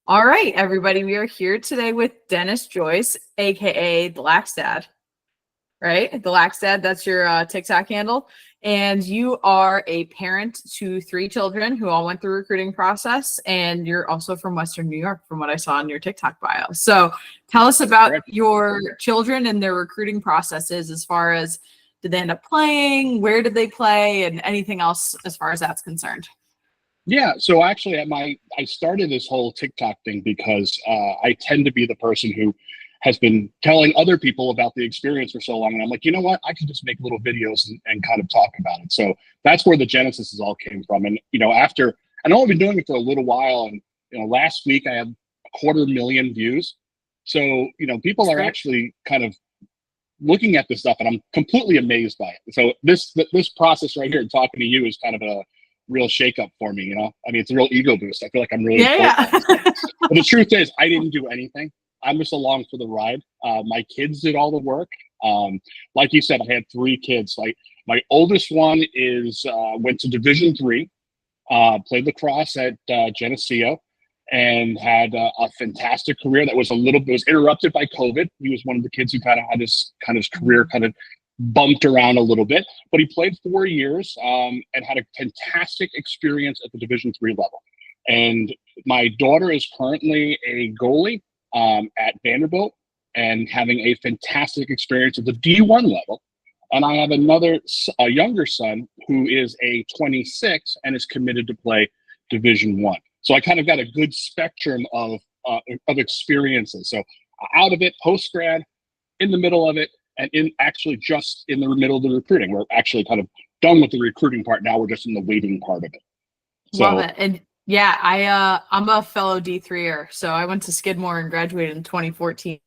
All right, everybody, we are here today with Dennis Joyce, aka the LAX Dad, right? The LAX Dad, that's your TikTok handle. And you are a parent to 3 children who all went through recruiting process, and you're also from Western New York, from what I saw in your TikTok bio. So tell us about your children and their recruiting processes, as far as did they end up playing, where did they play, and anything else as far as that's concerned. Yeah, so actually I started this whole TikTok thing because I tend to be the person who has been telling other people about the experience for so long. And I'm like, you know what? I can just make little videos and kind of talk about it. So that's where the genesis is all came from. And, after, I know I've been doing it for a little while. And, last week I had 250,000 views. So, people are actually kind of looking at this stuff, and I'm completely amazed by it. So this process right here, talking to you, is kind of a real shakeup for me. I mean, it's a real ego boost. I feel like I'm really important. But the truth is, I didn't do anything. I'm just along for the ride. My kids did all the work. Like you said, I had 3 kids. Like, my oldest one went to Division III, played lacrosse at Geneseo, and had a fantastic career that was was interrupted by COVID. He was one of the kids who kind of had his career kind of bumped around a little bit, but he played 4 years and had a fantastic experience at the Division III level. And my daughter is currently a goalie at Vanderbilt and having a fantastic experience at the D1 level. And I have a younger son who is a 26 and is committed to play Division I. So I kind of got a good spectrum of experiences. So out of it, post grad, in the middle of it, and just in the middle of the recruiting. We're actually kind of done with the recruiting part. Now we're just in the waiting part of it. Love it. And yeah, I'm a fellow D3er. So I went to Skidmore and graduated in 2014.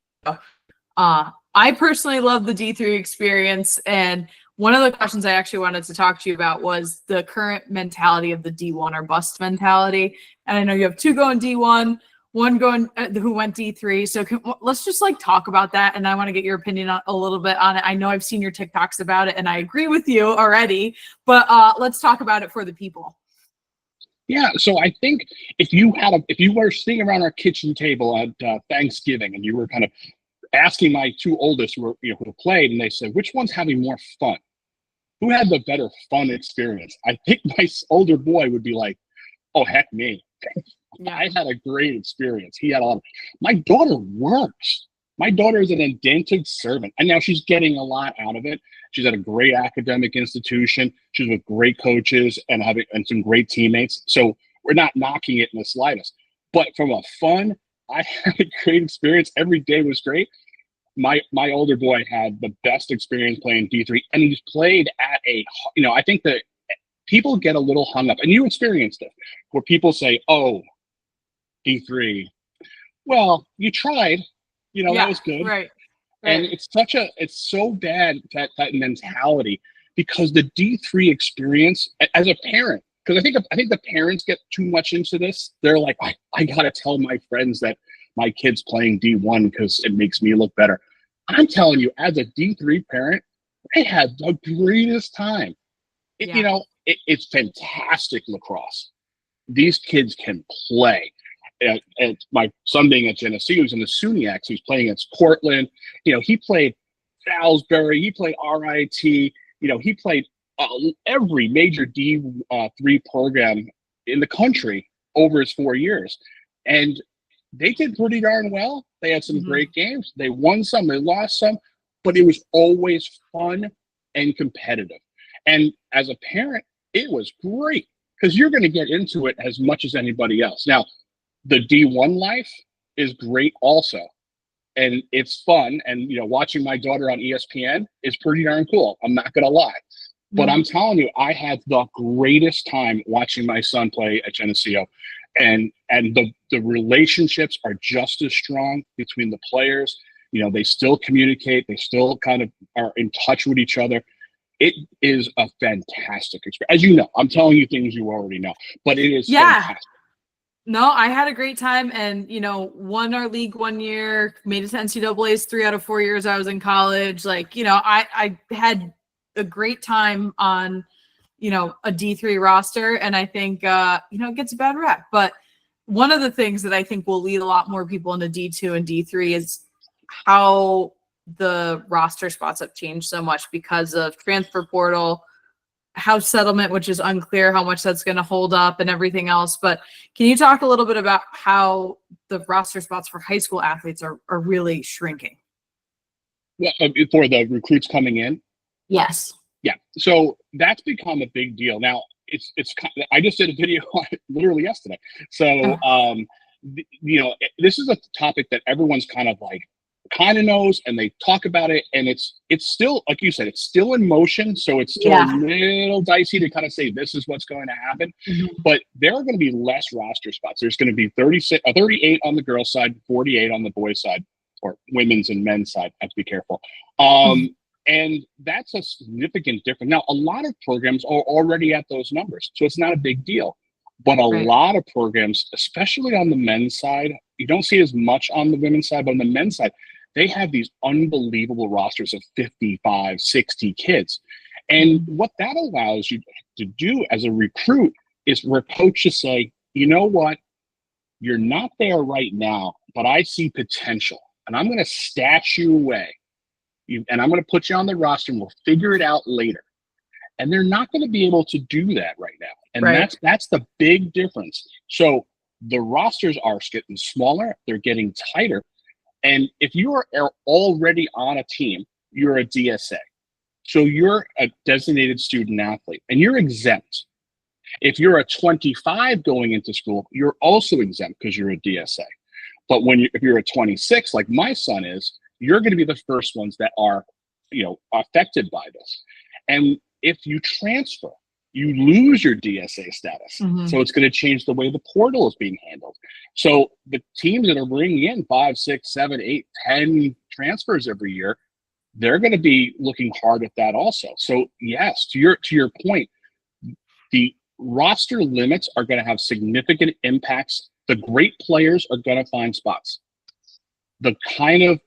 I personally love the D3 experience. And one of the questions I actually wanted to talk to you about was the current mentality of the D1 or bust mentality. And I know you have 2 going D1, one going who went D3. So let's just talk about that. And I want to get your opinion a little bit on it. I know I've seen your TikToks about it and I agree with you already, but let's talk about it for the people. Yeah. So I think if you were sitting around our kitchen table at Thanksgiving and you were kind of asking my 2 oldest who played, and they said, which one's having more fun? Who had the better fun experience? I think my older boy would be like, oh, heck me. Yeah. I had a great experience. He had my daughter works. My daughter is an indentured servant, and now she's getting a lot out of it. She's at a great academic institution. She's with great coaches and some great teammates. So we're not knocking it in the slightest. But from a fun, I had a great experience. Every day was great. My older boy had the best experience playing D3, and he's played at I think that people get a little hung up, and you experienced it, where people say, oh, D3, well, you tried, that was good. Right. And it's so bad, that mentality, because the D3 experience as a parent, because I think the parents get too much into this. They're like, I gotta tell my friends that my kid's playing D1 because it makes me look better. I'm telling you, as a D3 parent, I had the greatest time. It's fantastic lacrosse. These kids can play. And my son being at Geneseo, who's in the SUNYACs, he's playing against Portland. He played Salisbury, he played RIT, he played every major D3 program in the country over his 4 years. And they did pretty darn well. They had some great games. They won some, they lost some, but it was always fun and competitive. And as a parent, it was great because you're going to get into it as much as anybody else. Now, the D1 life is great also. And it's fun. And, watching my daughter on ESPN is pretty darn cool. I'm not going to lie. But I'm telling you, I had the greatest time watching my son play at Geneseo. And the relationships are just as strong between the players. They still communicate. They still kind of are in touch with each other. It is a fantastic experience. As you know, I'm telling you things you already know, but it is fantastic. No, I had a great time and, won our league 1 year, made it to NCAAs 3 out of 4 years I was in college. I had a great time on, a D3 roster. And I think, it gets a bad rep. But one of the things that I think will lead a lot more people into D2 and D3 is how the roster spots have changed so much because of transfer portal, house settlement, which is unclear how much that's going to hold up and everything else. But can you talk a little bit about how the roster spots for high school athletes are really shrinking? Yeah, for the recruits coming in. Yes. Yeah. So that's become a big deal. Now it's I just did a video on it literally yesterday. So, this is a topic that everyone's kind of knows, and they talk about it, and it's still, like you said, it's still in motion. So it's still a little dicey to kind of say this is what's going to happen. But there are going to be less roster spots. There's going to be 38 on the girls' side, 48 on the boys' side, or women's and men's side. I have to be careful. And that's a significant difference. Now, a lot of programs are already at those numbers, so it's not a big deal. But a lot of programs, especially on the men's side, you don't see as much on the women's side, but on the men's side, they have these unbelievable rosters of 55, 60 kids. And what that allows you to do as a recruit is for a coach to say, you know what, you're not there right now, but I see potential, and I'm going to stash you away. And I'm going to put you on the roster, and we'll figure it out later. And they're not going to be able to do that right now. And that's the big difference. So the rosters are getting smaller. They're getting tighter. And if you are already on a team, you're a DSA. So you're a designated student athlete, and you're exempt. If you're a 25 going into school, you're also exempt because you're a DSA. But if you're a 26, like my son is, you're going to be the first ones that are, affected by this. And if you transfer, you lose your DSA status. So it's going to change the way the portal is being handled. So the teams that are bringing in 5, 6, 7, 8, 10 transfers every year, they're going to be looking hard at that also. So yes, to your point, the roster limits are going to have significant impacts. The great players are going to find spots. The kind of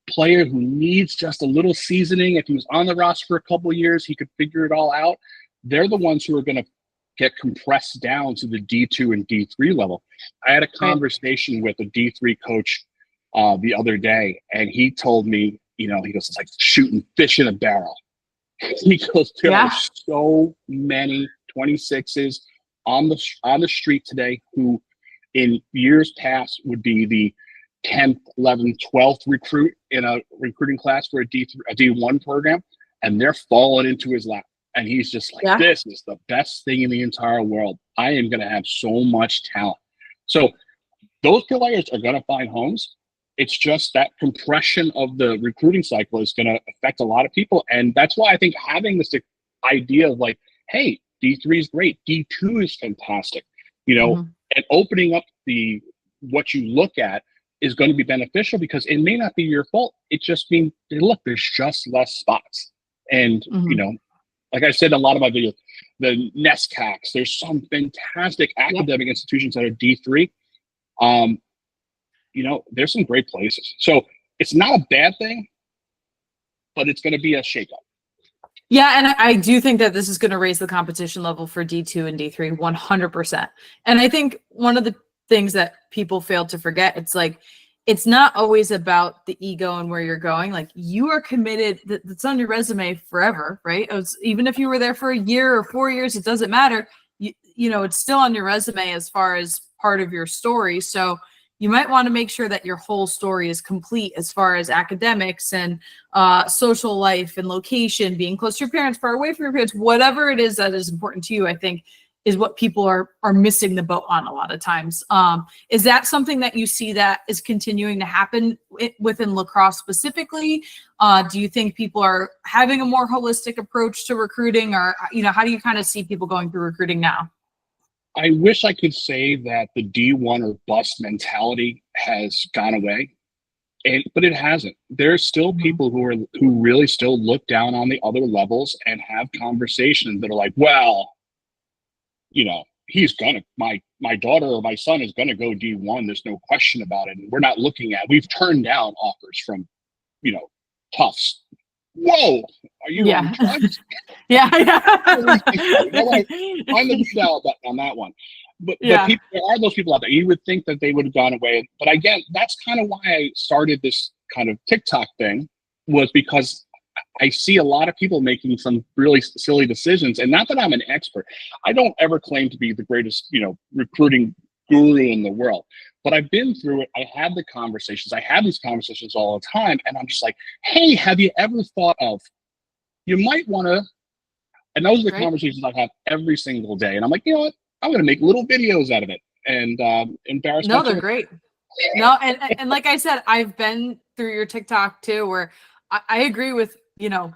player who needs just a little seasoning, if he was on the roster for a couple of years, he could figure it all out. They're the ones who are going to get compressed down to the D2 and D3 level. I had a conversation with a D3 coach the other day, and he told me, he goes, it's like shooting fish in a barrel. He goes, there are so many 26s on the street today who in years past would be the 10th, 11th, 12th recruit in a recruiting class for a D1 program, and they're falling into his lap. And he's just like, this is the best thing in the entire world. I am going to have so much talent. So those players are going to find homes. It's just that compression of the recruiting cycle is going to affect a lot of people. And that's why I think having this idea of like, hey, D3 is great, D2 is fantastic, and opening up what you look at is going to be beneficial, because it may not be your fault. It just means, look, there's just less spots. And, like I said in a lot of my videos, the NESCACs, there's some fantastic academic institutions that are D3. There's some great places. So it's not a bad thing, but it's going to be a shakeup. Yeah, and I do think that this is going to raise the competition level for D2 and D3 100%. And I think one of the things that people fail to forget, it's like, it's not always about the ego and where you're going. Like, you are committed. That's on your resume forever, right? Even if you were there for a year or 4 years, it doesn't matter. It's still on your resume as far as part of your story. So you might want to make sure that your whole story is complete as far as academics and social life and location, being close to your parents, far away from your parents, whatever it is that is important to you, I think is what people are missing the boat on a lot of times. Is that something that you see that is continuing to happen within lacrosse specifically? Do you think people are having a more holistic approach to recruiting, or, how do you kind of see people going through recruiting now? I wish I could say that the D1 or bust mentality has gone away, but it hasn't. There's still people who really still look down on the other levels and have conversations that are like, well, he's gonna, my daughter or my son is gonna go D1. There's no question about it. And we've turned down offers from, Tufts. Whoa, are you on drugs? Yeah. I'm the middle on that one. but people, there are those people out there. You would think that they would have gone away, but again, that's kind of why I started this kind of TikTok thing, was because I see a lot of people making some really silly decisions. And not that I'm an expert. I don't ever claim to be the greatest, recruiting guru in the world. But I've been through it. I have the conversations. I have these conversations all the time. And I'm just like, hey, have you ever thought of, you might want to, and those are the conversations I have every single day. And I'm like, you know what? I'm going to make little videos out of it and embarrass. No, they're great. No, and like I said, I've been through your TikTok too, where I agree with,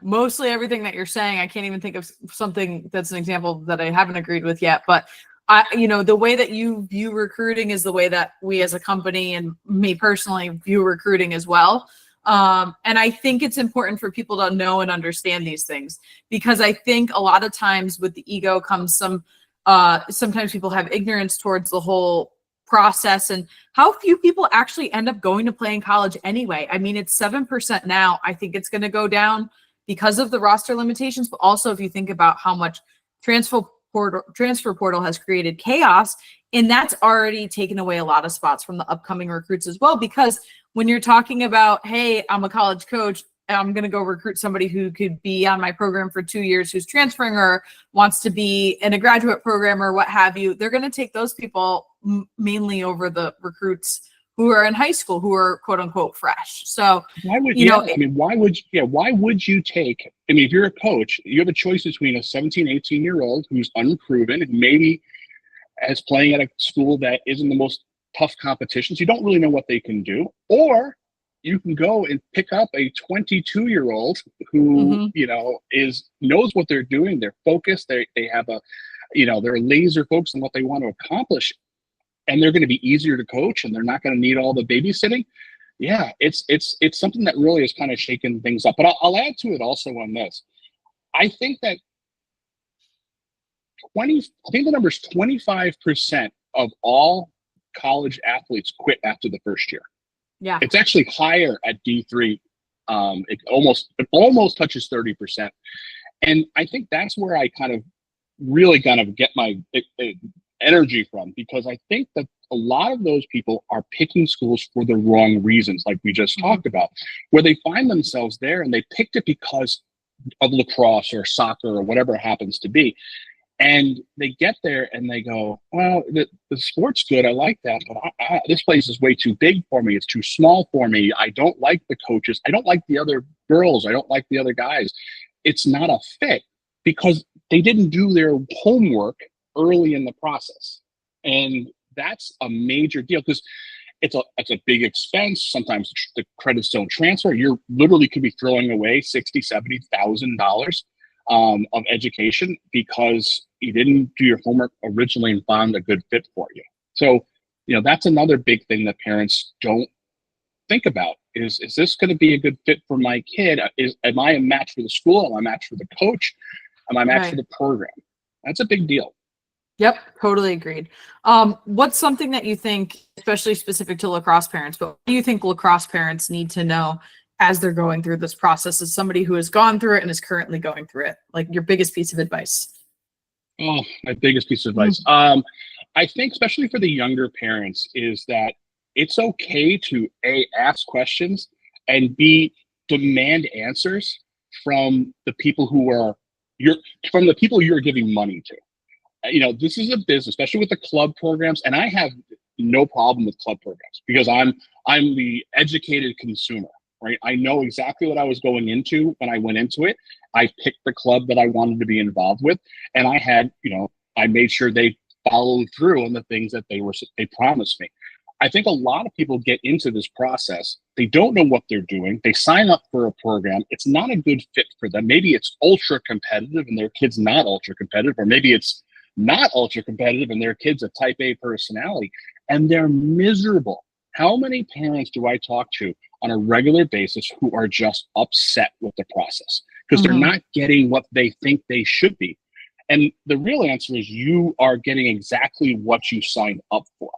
mostly everything that you're saying. I can't even think of something that's an example that I haven't agreed with yet, but the way that you view recruiting is the way that we as a company and me personally view recruiting as well. And I think it's important for people to know and understand these things, because I think a lot of times with the ego comes sometimes people have ignorance towards the whole process and how few people actually end up going to play in college anyway. I mean, it's 7% now. I think it's going to go down because of the roster limitations, but also if you think about how much transfer portal has created chaos, and that's already taken away a lot of spots from the upcoming recruits as well. Because when you're talking about, hey, I'm a college coach, I'm going to go recruit somebody who could be on my program for 2 years, who's transferring or wants to be in a graduate program or what have you, they're going to take those people mainly over the recruits who are in high school, who are quote unquote fresh. So why would why would you take, if you're a coach, you have a choice between a 17, 18-year-old who's unproven and maybe is playing at a school that isn't the most tough competitions. You don't really know what they can do, or you can go and pick up a 22-year-old who, knows what they're doing. They're focused. They have they're laser focused on what they want to accomplish, and they're going to be easier to coach, and they're not going to need all the babysitting. Yeah, it's something that really has kind of shaken things up. But I'll add to it also on this. I think that the number is 25% of all college athletes quit after the first year. Yeah, it's actually higher at D3. It almost touches 30%, and I think that's where I really get my energy from, because I think that a lot of those people are picking schools for the wrong reasons, like we just talked about, where they find themselves there and they picked it because of lacrosse or soccer or whatever it happens to be. And they get there and they go, well, the sport's good. I like that. But this place is way too big for me. It's too small for me. I don't like the coaches. I don't like the other girls. I don't like the other guys. It's not a fit because they didn't do their homework early in the process. And that's a major deal because it's a big expense. Sometimes the credits don't transfer. You literally could be throwing away $60,000, $70,000 of education because you didn't do your homework originally and found a good fit for you. So, that's another big thing that parents don't think about is this going to be a good fit for my kid? Am I a match for the school? Am I a match for the coach? Am I a match for the program? That's a big deal. Yep, totally agreed. What's something that you think, especially specific to lacrosse parents, but what do you think lacrosse parents need to know as they're going through this process as somebody who has gone through it and is currently going through it? Like your biggest piece of advice? Oh, my biggest piece of advice. I think especially for the younger parents is that it's okay to ask questions and demand answers from the people you're giving money to. This is a business, especially with the club programs, and I have no problem with club programs because I'm the educated consumer, right? I know exactly what I was going into when I went into it. I picked the club that I wanted to be involved with, and I had, I made sure they followed through on the things that they promised me. I think a lot of people get into this process. They don't know what they're doing. They sign up for a program. It's not a good fit for them. Maybe it's ultra competitive and their kid's not ultra competitive, or maybe it's not ultra competitive and their kid's a type A personality and they're miserable. How many parents do I talk to on a regular basis who are just upset with the process because they're not getting what they think they should be? And the real answer is you are getting exactly what you signed up for.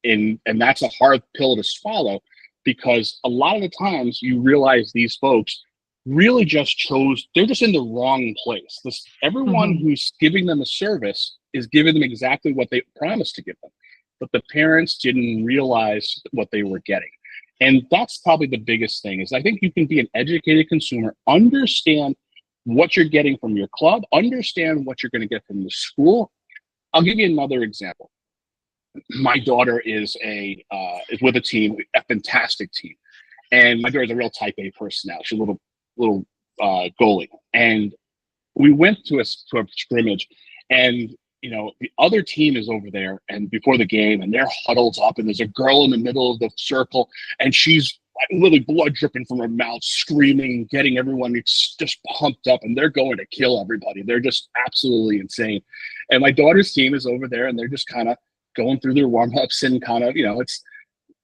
And that's a hard pill to swallow because a lot of the times you realize these folks really just they're just in the wrong place. Everyone who's giving them a service is giving them exactly what they promised to give them. But the parents didn't realize what they were getting. And that's probably the biggest thing is I think you can be an educated consumer, understand what you're getting from your club, understand what you're going to get from the school. I'll give you another example. My daughter is with a team, a fantastic team. And my daughter's a real type A personality. She's a little goalie. And we went to a scrimmage, and the other team is over there, and before the game, and they're huddled up, and there's a girl in the middle of the circle, and she's literally blood dripping from her mouth, screaming, getting everyone just pumped up, and they're going to kill everybody. They're just absolutely insane. And my daughter's team is over there, and they're just kind of going through their warm-ups and kind of, it's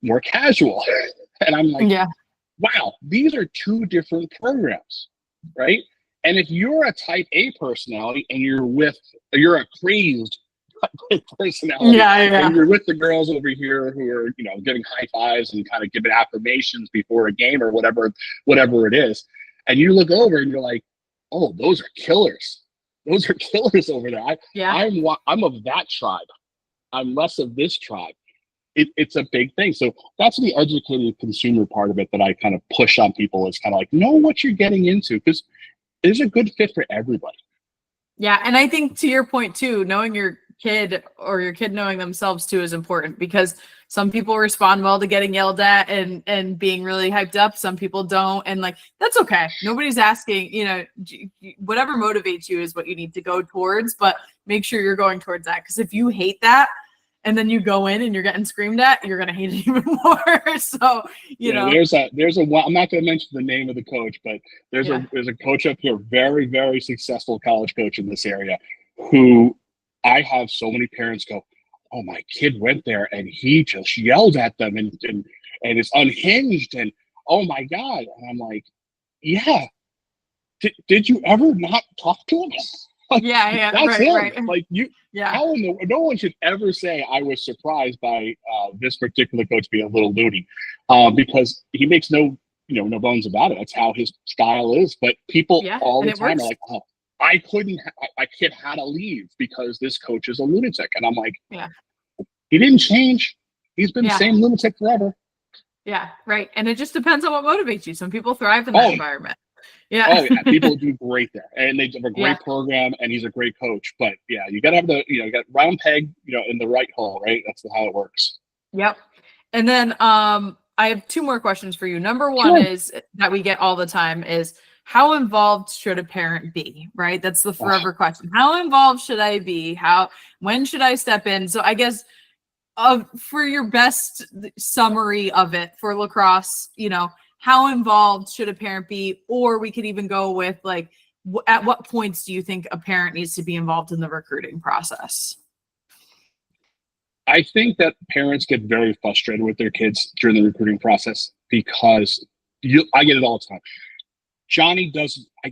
more casual. And I'm like, Yeah. wow, these are two different programs, right? And if you're a type A personality and you're a crazed personality, and you're with the girls over here who are, giving high fives and kind of giving affirmations before a game or whatever it is, and you look over and you're like, oh, those are killers. Those are killers over there. I'm of that tribe. I'm less of this tribe. It's a big thing. So that's the educated consumer part of it that I kind of push on people, is kind of like, know what you're getting into, because there's a good fit for everybody. Yeah. And I think to your point too, knowing your kid or your kid knowing themselves too is important, because some people respond well to getting yelled at and being really hyped up. Some people don't. And like, that's okay. Nobody's asking, whatever motivates you is what you need to go towards, but make sure you're going towards that. Because if you hate that, and then you go in and you're getting screamed at, you're going to hate it even more. So, there's I'm not going to mention the name of the coach, but there's a coach up here, very, very successful college coach in this area, who I have so many parents go, oh, my kid went there and he just yelled at them and is unhinged. And oh my God. And I'm like, yeah. Did you ever not talk to him? That's him. Right. Like no one should ever say I was surprised by this particular coach being a little loony, because he makes no bones about it. That's how his style is. But people all the time are like, oh, I kid had to leave because this coach is a lunatic. And I'm like, he didn't change. He's been the same lunatic forever. Yeah, right. And it just depends on what motivates you. Some people thrive in that environment. Yeah. Oh yeah, people do great there, and they have a great program, and he's a great coach. But yeah, you gotta have you got round peg, in the right hole, right? That's how it works. Yep. And then I have two more questions for you. Number one is that we get all the time is, how involved should a parent be? Right? That's the forever question. How involved should I be? When should I step in? So I guess for your best summary of it for lacrosse, how involved should a parent be? Or we could even go with like, at what points do you think a parent needs to be involved in the recruiting process? I think that parents get very frustrated with their kids during the recruiting process, because I get it all the time. Johnny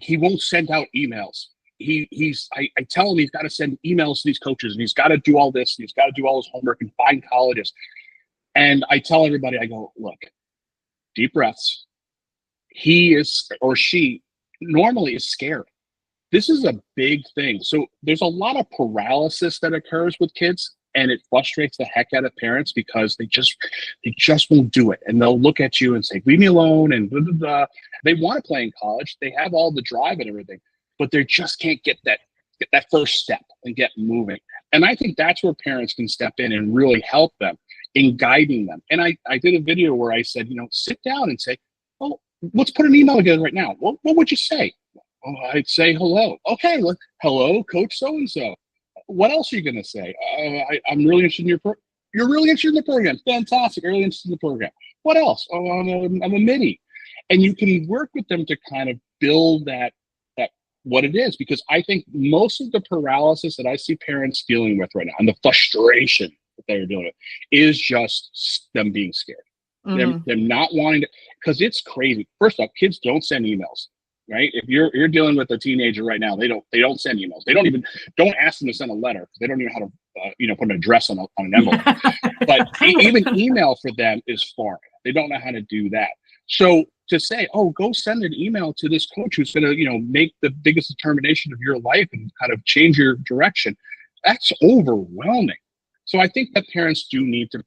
he won't send out emails. I tell him he's got to send emails to these coaches, and he's got to do all this, and he's got to do all his homework and find colleges. And I tell everybody, I go, look, deep breaths. He is, or she normally is scared. This is a big thing. So there's a lot of paralysis that occurs with kids, and it frustrates the heck out of parents, because they just won't do it. And they'll look at you and say, leave me alone, and blah, blah, blah. They want to play in college. They have all the drive and everything, but they just can't get that first step and get moving. And I think that's where parents can step in and really help them in guiding them. And I did a video where I said, sit down and say, oh, let's put an email together right now. What would you say? Oh, I'd say hello. Okay, look, hello, Coach so-and-so. What else are you going to say? I'm really interested in your program. You're really interested in the program. Fantastic. Really interested in the program. What else? Oh, I'm a midi. And you can work with them to kind of build that what it is, because I think most of the paralysis that I see parents dealing with right now, and the frustration that they're dealing with, is just them being scared. Mm-hmm. Them not wanting to, because it's crazy. First off, kids don't send emails, right? If you're dealing with a teenager right now, they don't send emails. They don't ask them to send a letter. They don't even know how to put an address on an envelope. But even email for them is foreign. They don't know how to do that. So to say, oh, go send an email to this coach who's going to, make the biggest determination of your life and kind of change your direction, That's overwhelming. So I think that parents do need to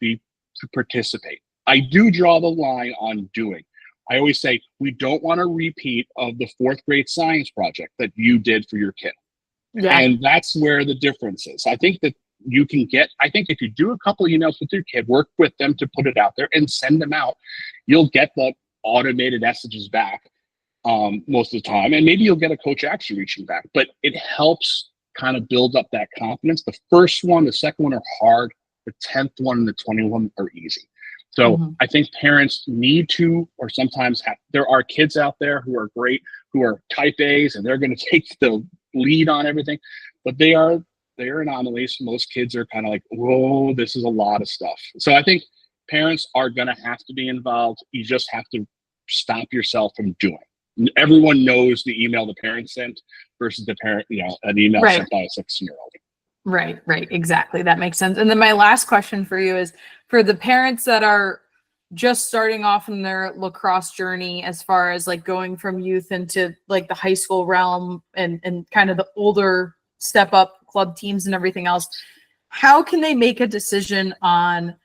participate. I do draw the line on doing. I always say we don't want a repeat of the fourth grade science project that you did for your kid. Yeah. And that's where the difference is. I think that I think if you do a couple emails with your kid, work with them to put it out there and send them out, you'll get the automated messages back most of the time. And maybe you'll get a coach actually reaching back, but it helps kind of build up that confidence. The first one, the second one are hard. The 10th one and the 20th one are easy. So I think parents need to, or sometimes there are kids out there who are great, who are type A's, and they're going to take the lead on everything, but they're anomalies. Most kids are kind of like, whoa, this is a lot of stuff. So I think parents are going to have to be involved. You just have to stop yourself from doing. Everyone knows the email the parent sent versus the parent, an email sent by a 16-year-old. Right, exactly. That makes sense. And then my last question for you is for the parents that are just starting off in their lacrosse journey, as far as like going from youth into like the high school realm and kind of the older step up club teams and everything else, how can they make a decision on,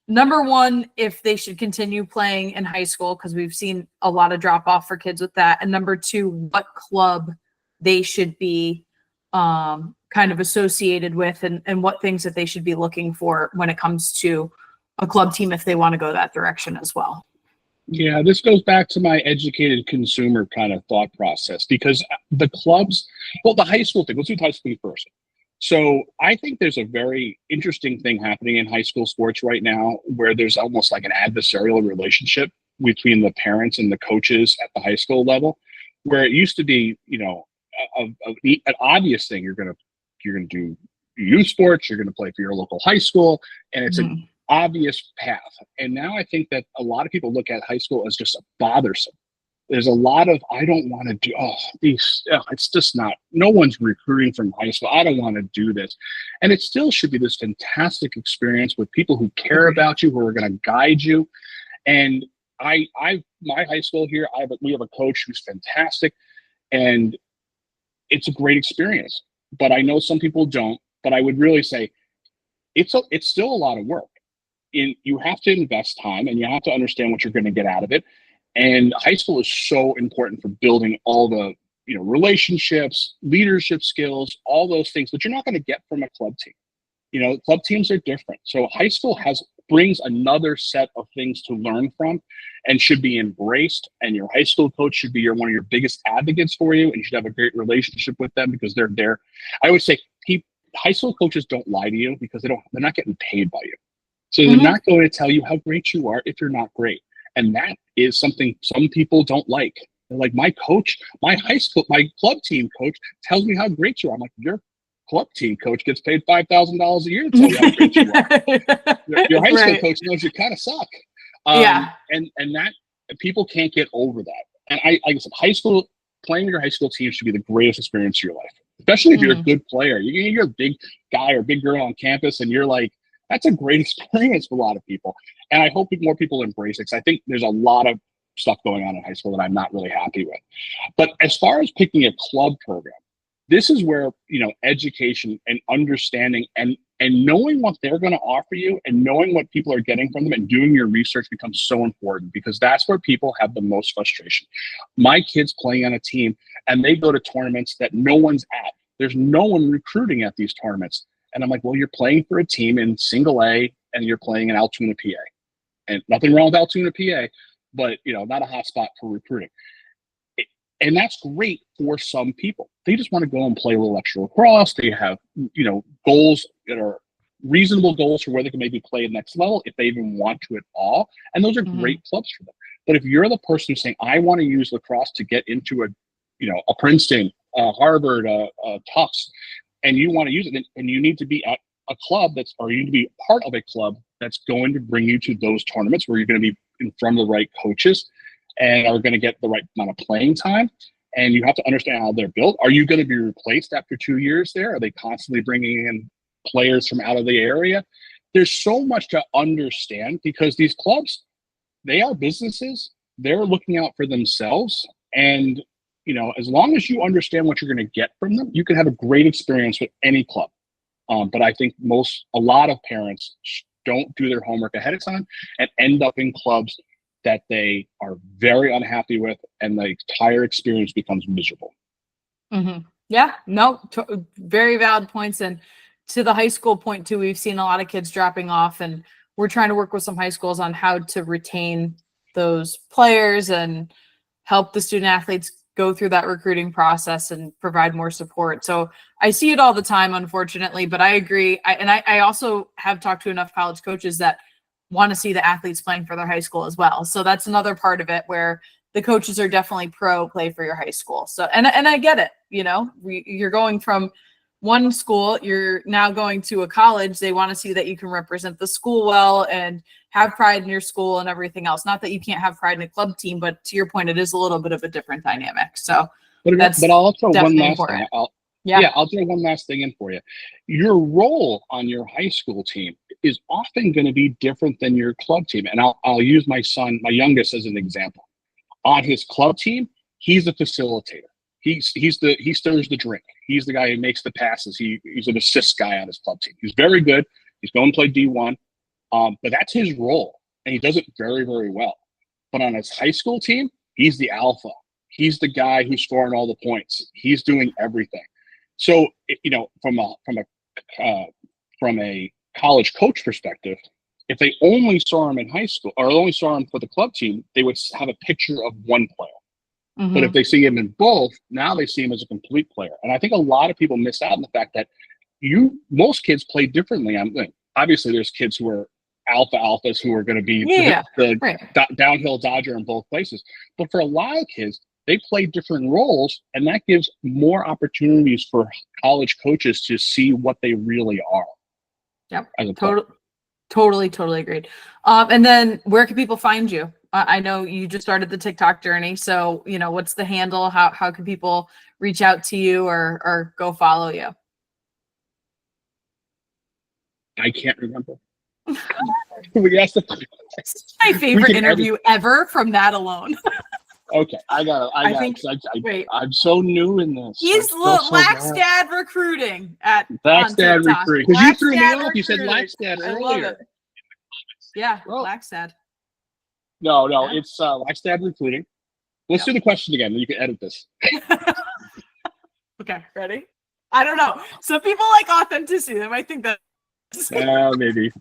number one, if they should continue playing in high school, because we've seen a lot of drop off for kids with that, and number two, what club they should be kind of associated with, and what things that they should be looking for when it comes to a club team if they want to go that direction as well? Yeah, this goes back to my educated consumer kind of thought process, because the clubs, the high school thing, let's do high school first. So I think there's a very interesting thing happening in high school sports right now where there's almost like an adversarial relationship between the parents and the coaches at the high school level, where it used to be, an obvious thing. You're going to do youth sports, you're going to play for your local high school, and it's an obvious path. And now I think that a lot of people look at high school as just bothersome. There's a lot of, I don't want to do, it's just not, no one's recruiting from high school. I don't want to do this. And it still should be this fantastic experience with people who care about you, who are going to guide you. And my high school here, we have a coach who's fantastic, and it's a great experience. But I know some people don't, but I would really say it's still a lot of work. You have to invest time, and you have to understand what you're going to get out of it. And high school is so important for building all the, relationships, leadership skills, all those things that you're not going to get from a club team. Club teams are different. So high school brings another set of things to learn from and should be embraced. And your high school coach should be one of your biggest advocates for you, and you should have a great relationship with them because they're there. I would say high school coaches don't lie to you because they're not getting paid by you. So they're not going to tell you how great you are if you're not great. And that is something some people don't like. They're like, my coach, my club team coach tells me how great you are. I'm like, your club team coach gets paid $5,000 a year to tell you how great you are. Your high school coach knows you kind of suck. And that people can't get over that. And like I said, playing with your high school team should be the greatest experience of your life, especially if you're a good player. You're a big guy or big girl on campus, and you're like, that's a great experience for a lot of people. And I hope more people embrace it, because I think there's a lot of stuff going on in high school that I'm not really happy with. But as far as picking a club program, this is where, education and understanding and knowing what they're going to offer you and knowing what people are getting from them and doing your research becomes so important, because that's where people have the most frustration. My kids playing on a team, and they go to tournaments that no one's at. There's no one recruiting at these tournaments. And I'm like, well, you're playing for a team in single A, and you're playing in Altoona, PA. And nothing wrong with Altoona, PA, but, not a hot spot for recruiting. And that's great for some people. They just want to go and play a little extra lacrosse. They have, goals that are reasonable goals for where they can maybe play at next level if they even want to at all. And those are great clubs for them. But if you're the person who's saying, I want to use lacrosse to get into a Princeton, Harvard, Tufts, and you want to use it, and you need to be at a club you need to be part of a club that's going to bring you to those tournaments where you're going to be in front of the right coaches and are going to get the right amount of playing time. And you have to understand how they're built. Are you going to be replaced after 2 years there? Are they constantly bringing in players from out of the area? There's so much to understand, because these clubs, they are businesses. They're looking out for themselves. And, as long as you understand what you're going to get from them, you can have a great experience with any club. But I think a lot of parents don't do their homework ahead of time and end up in clubs that they are very unhappy with, and the entire experience becomes miserable. Mm-hmm. Yeah, no, very valid points. And to the high school point too, we've seen a lot of kids dropping off, and we're trying to work with some high schools on how to retain those players and help the student athletes go through that recruiting process and provide more support. So I see it all the time, unfortunately, but I agree. I also have talked to enough college coaches that want to see the athletes playing for their high school as well. So that's another part of it where the coaches are definitely pro play for your high school. So, and I get it, you're going from one school, you're now going to a college. They want to see that you can represent the school well and have pride in your school and everything else. Not that you can't have pride in a club team, but to your point, it is a little bit of a different dynamic. So but I'll also one last thing. I'll throw one last thing in for you. Your role on your high school team is often going to be different than your club team. And I'll use my son, my youngest, as an example. On his club team, he's a facilitator. He stirs the drink. He's the guy who makes the passes. He's an assist guy on his club team. He's very good. He's going to play D1, but that's his role, and he does it very, very well. But on his high school team, he's the alpha. He's the guy who's scoring all the points. He's doing everything. So, from a college coach perspective, if they only saw him in high school or only saw him for the club team, they would have a picture of one player. Mm-hmm. But if they see him in both, now they see him as a complete player. And I think a lot of people miss out on the fact that most kids play differently. Obviously, there's kids who are alphas who are going to be the downhill dodger in both places. But for a lot of kids, they play different roles, and that gives more opportunities for college coaches to see what they really are. Yep, totally agreed. And then where can people find you? I know you just started the TikTok journey, so what's the handle? How can people reach out to you or go follow you? I can't remember. It's my favorite interview ever from that alone. Okay, I'm so new in this. He's LAX Dad recruiting at LAX Dad recruiting. Because you threw me off. You said LAX Dad earlier. I love it. Yeah, LAX Dad. No, it's LAX Dad recruiting. Let's do the question again. You can edit this. Okay, ready? I don't know. Some people like authenticity. They might think that. Maybe.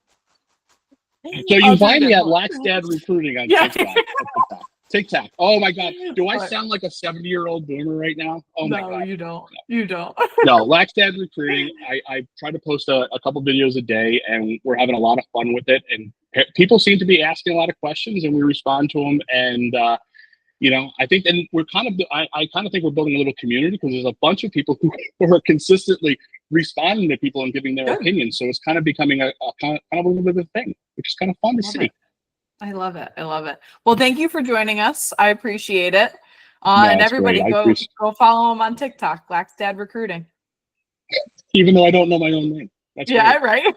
So you can find me at LAX Dad recruiting on TikTok. TikTok. Oh my God. Do I sound like a 70-year-old boomer right now? Oh my God. No, you don't. You don't. No, LAX Dad recruiting. I try to post a couple videos a day, and we're having a lot of fun with it. And people seem to be asking a lot of questions, and we respond to them. And I think, and we're I kind of think we're building a little community because there's a bunch of people who are consistently responding to people and giving their opinions. So it's kind of becoming a kind of a little bit of a thing, which is kind of fun to see. I love it. Well, thank you for joining us. I appreciate it. And everybody go follow him on TikTok, LAX Dad recruiting. Even though I don't know my own name. That's right.